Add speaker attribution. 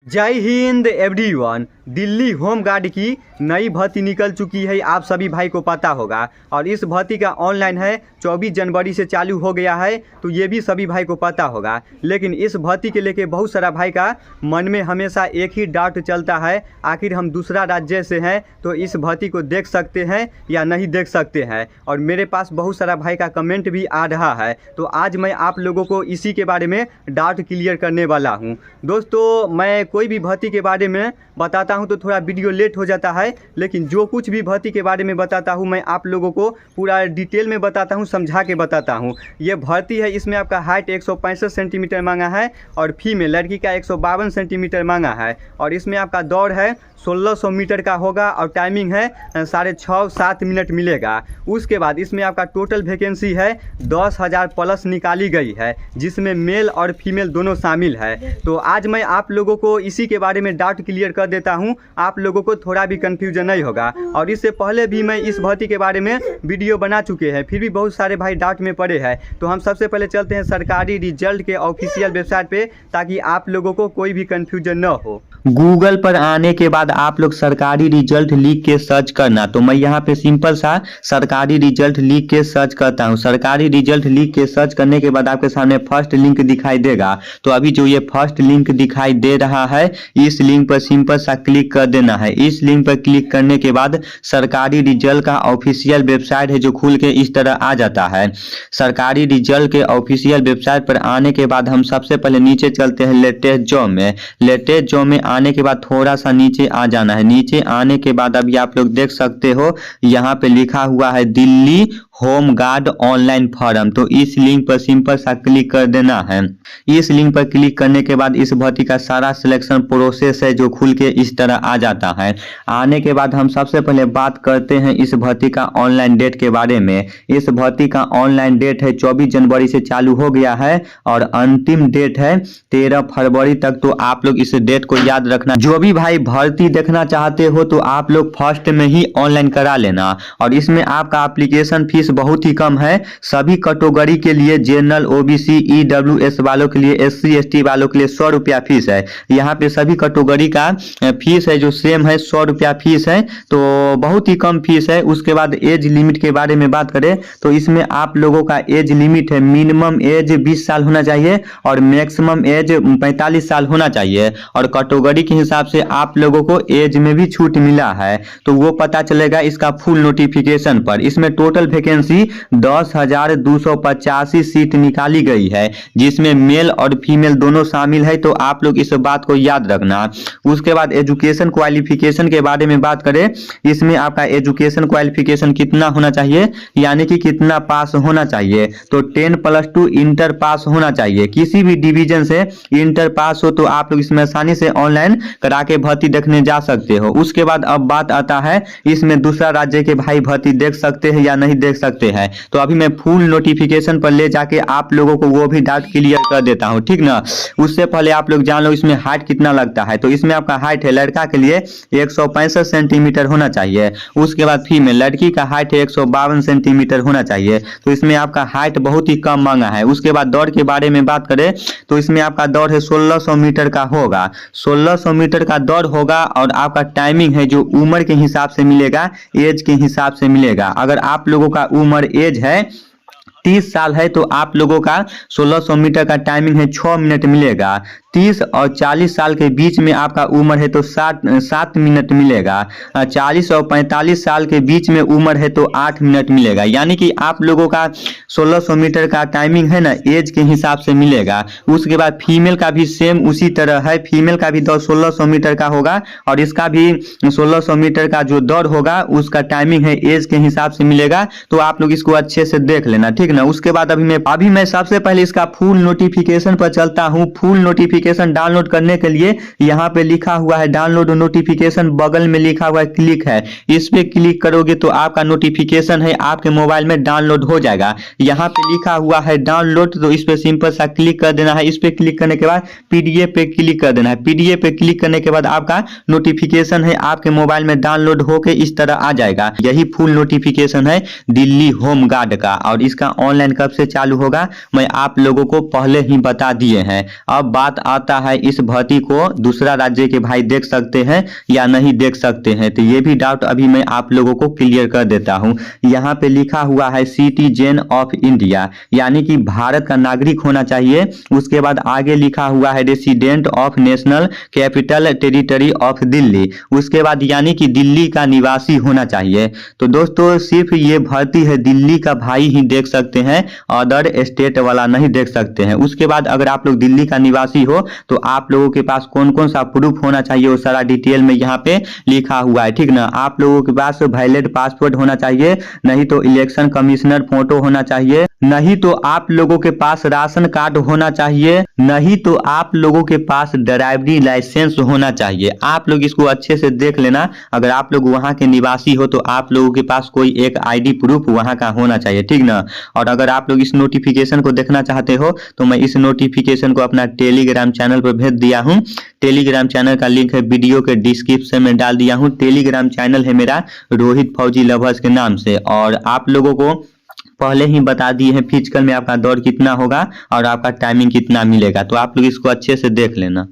Speaker 1: जय Hind everyone. Delhi home guard की नई भर्ती निकल चुकी है, आप सभी भाई को पता होगा। और इस भर्ती का ऑनलाइन है 24 जनवरी से चालू हो गया है, तो ये भी सभी भाई को पता होगा। लेकिन इस भर्ती के लेके बहुत सारा भाई का मन में हमेशा एक ही डाउट चलता है, आखिर हम दूसरा राज्य से हैं तो इस भर्ती को देख सकते हैं या नहीं देख सकते हैं। और मेरे पास बहुत सारा भाई का कमेंट भी आ रहा है, तो आज मैं आप लोगों को इसी के बारे में डाउट क्लियर करने वाला हूँ। दोस्तों, मैं कोई भी भर्ती के बारे में बताता हूं तो थोड़ा वीडियो लेट हो जाता है, लेकिन जो कुछ भी भर्ती के बारे में बताता हूं मैं आप लोगों को पूरा डिटेल में बताता हूं, समझा के बताता हूं। ये भर्ती है, इसमें आपका हाइट 165 सेंटीमीटर मांगा है और फीमेल लड़की का 152 सेंटीमीटर मांगा है। और इसमें आपका दौड़ है 1600 मीटर का होगा और टाइमिंग है 6.5-7 मिनट मिलेगा। उसके बाद इसमें आपका टोटल वैकेंसी है 10,000 प्लस निकाली गई है, जिसमें मेल और फीमेल दोनों शामिल है। तो आज मैं आप लोगों को इसी के बारे में डाउट क्लियर कर देता हूं, आप लोगों को थोड़ा भी कंफ्यूजन नहीं होगा। और इससे पहले भी मैं इस भर्ती के बारे में वीडियो बना चुके हैं, फिर भी बहुत सारे भाई डाउट में पड़े हैं। तो हम सबसे पहले चलते हैं सरकारी रिजल्ट के ऑफिशियल वेबसाइट पे, ताकि आप लोगों को कोई भी कंफ्यूजन न हो।
Speaker 2: गूगल पर आने के बाद आप लोग सरकारी रिजल्ट लिख के सर्च करना। तो मैं यहाँ पे सिंपल सा सरकारी रिजल्ट लिख के सर्च करता हूँ। सरकारी रिजल्ट लिख के सर्च करने के बाद आपके सामने फर्स्ट लिंक दिखाई देगा। तो अभी जो ये फर्स्ट लिंक दिखाई दे रहा है, इस लिंक पर सिंपल सा क्लिक कर देना है। इस लिंक पर क्लिक करने के बाद सरकारी रिजल्ट का ऑफिशियल वेबसाइट है जो खुल के इस तरह आ जाता है। सरकारी रिजल्ट के ऑफिशियल वेबसाइट पर आने के बाद हम सबसे पहले नीचे चलते हैं लेटेस्ट जॉब में। लेटेस्ट जॉब में आने के बाद थोड़ा सा नीचे आ जाना है। नीचे आने के बाद अभी आप लोग देख सकते हो यहाँ पे लिखा हुआ है Delhi home guard online form. तो इस लिंक पर सिंपल सा क्लिक कर देना है। इस लिंक पर क्लिक करने के बाद इस भर्ती का सारा सिलेक्शन प्रोसेस है जो खुल के इस तरह आ जाता है। आने के बाद हम सबसे पहले बात करते हैं इस भर्ती का ऑनलाइन डेट के बारे में। इस भर्ती का ऑनलाइन डेट है 24 जनवरी से चालू हो गया है और अंतिम डेट है 13 फरवरी तक। तो आप लोग इस डेट को याद रखना। जो भी भाई भर्ती देखना चाहते हो तो आप लोग फर्स्ट में ही ऑनलाइन करा लेना। और इसमें आपका एप्लीकेशन फीस बहुत ही कम है। सभी कैटेगरी के लिए जनरल, ओबीसी, ईडब्ल्यूएस वालों के लिए, एससी एसटी वालों के लिए 100 रुपया फीस है। यहाँ पे सभी कैटेगरी का फीस है जो सेम है, 100 रुपया फीस है। तो बहुत ही कम फीस है। उसके बाद एज लिमिट के बारे में बात करें तो इसमें आप लोगों का एज लिमिट है, मिनिमम एज 20 साल होना चाहिए और मैक्सिमम एज 45 साल होना चाहिए। और कैटेगरी के हिसाब से आप लोगों को एज में भी छूट मिला है, तो वो पता चलेगा इसका फुल नोटिफिकेशन पर। इसमें टोटल वैकेंसी 10,285 सीट निकाली गई है, जिसमें मेल और फीमेल दोनों शामिल है। तो आप लोग इस बात को याद रखना। उसके बाद एजुकेशन क्वालिफिकेशन के बारे में बात करें, इसमें आपका एजुकेशन क्वालिफिकेशन कितना होना चाहिए, यानी कि कितना पास होना चाहिए। तो 10+2 इंटर पास होना चाहिए। किसी भी डिवीजन से इंटर पास हो तो आप लोग इसमें आसानी से ऑनलाइन करा के भर्ती देखने जा सकते हो। उसके बाद अब बात आता है इसमें दूसरा राज्य के भाई भर्ती देख सकते हैं या नहीं देख सकते हैं। तो अभी मैं फुल नोटिफिकेशन पर ले जाके आप लोगों को वो भी डाउट क्लियर कर देता हूं, ठीक ना। उससे पहले आप लोग जान लो इसमें हाइट कितना लगता है। तो इसमें आपका हाइट है लड़का के लिए 165 सेंटीमीटर होना चाहिए। उसके बाद फीमेल लड़की का हाइट है 152 सेंटीमीटर होना चाहिए। तो इसमें आपका हाइट बहुत ही कम मांगा है। उसके बाद दौड़ के बारे में बात करें तो इसमें आपका दौड़ है 1600 मीटर का होगा। 1600 मीटर का दौड़ होगा और आपका टाइमिंग है जो उम्र के हिसाब से मिलेगा, एज के हिसाब से मिलेगा। अगर आप लोगों का उम्र एज है 30 साल है तो आप लोगों का 1600 मीटर का टाइमिंग है 6 मिनट मिलेगा। 30 और 40 साल के बीच में आपका उम्र है तो 7 मिनट मिलेगा। 40 और 45 साल के बीच में उम्र है तो 8 मिनट मिलेगा। यानी कि आप लोगों का 1600 मीटर का टाइमिंग है ना, एज के हिसाब से मिलेगा। उसके बाद फीमेल का भी सेम उसी तरह है। फीमेल का भी दौड़ 1600 मीटर का होगा और इसका भी 1600 मीटर का जो दौड़ होगा उसका टाइमिंग है एज के हिसाब से मिलेगा। तो आप लोग इसको अच्छे से देख लेना, ठीक ना। उसके बाद अभी मैं सबसे पहले इसका फुल नोटिफिकेशन पर चलता हूँ। फुल नोटिफिकेशन डाउनलोड करने के लिए यहाँ पे लिखा हुआ है डाउनलोड नोटिफिकेशन, बगल में लिखा हुआ है क्लिक है। इस पे क्लिक करोगे तो आपका नोटिफिकेशन है आपके मोबाइल में डाउनलोड हो जाएगा। यहाँ पे लिखा हुआ है डाउनलोड, तो इस पे सिंपल सा क्लिक कर देना है। इस पे क्लिक करने के बाद पीडीएफ पे क्लिक कर देना है। पीडीएफ पे क्लिक करने के बाद आपका नोटिफिकेशन है आपके मोबाइल में डाउनलोड होके इस तरह आ जाएगा। यही फुल नोटिफिकेशन है दिल्ली होम गार्ड का। और इसका ऑनलाइन कब से चालू होगा मैं आप लोगों को पहले ही बता दिए हैं। अब बात आता है इस भर्ती को दूसरा राज्य के भाई देख सकते हैं या नहीं देख सकते हैं, तो ये भी डाउट अभी मैं आप लोगों को क्लियर कर देता हूं। यहाँ पे लिखा हुआ है सिटीजन ऑफ इंडिया, यानी कि भारत का नागरिक होना चाहिए। उसके बाद आगे लिखा हुआ है resident of national capital territory of Delhi, उसके बाद यानी कि दिल्ली का निवासी होना चाहिए। तो दोस्तों सिर्फ ये भर्ती है दिल्ली का भाई ही देख सकते हैं, अदर स्टेट वाला नहीं देख सकते हैं। उसके बाद अगर आप लोग दिल्ली का निवासी हो तो आप लोगों के पास कौन कौन सा प्रूफ होना चाहिए वो सारा डिटेल में यहाँ पे लिखा हुआ है, ठीक ना। आप लोगों के पास वैलिड पासपोर्ट होना चाहिए, नहीं तो इलेक्शन कमिश्नर फोटो होना चाहिए, नहीं तो आप लोगों के पास राशन कार्ड होना चाहिए, नहीं तो आप लोगों के पास ड्राइवरी लाइसेंस होना चाहिए। आप लोग इसको अच्छे से देख लेना। अगर आप लोग वहां के निवासी हो तो आप लोगों के पास कोई एक आईडी प्रूफ वहां का होना चाहिए, ठीक ना। और अगर आप लोग इस नोटिफिकेशन को देखना चाहते हो तो मैं इस नोटिफिकेशन को अपना टेलीग्राम चैनल पर भेज दिया हूं। टेलीग्राम चैनल का लिंक है वीडियो के डिस्क्रिप्शन में डाल दिया हूं। टेलीग्राम चैनल है मेरा रोहित फौजी लवर्स के नाम से, और आप लोगों को पहले ही बता दिए हैं फिजिकल में आपका दौड़ कितना होगा और आपका टाइमिंग कितना मिलेगा, तो आप लोग इसको अच्छे से देख लेना।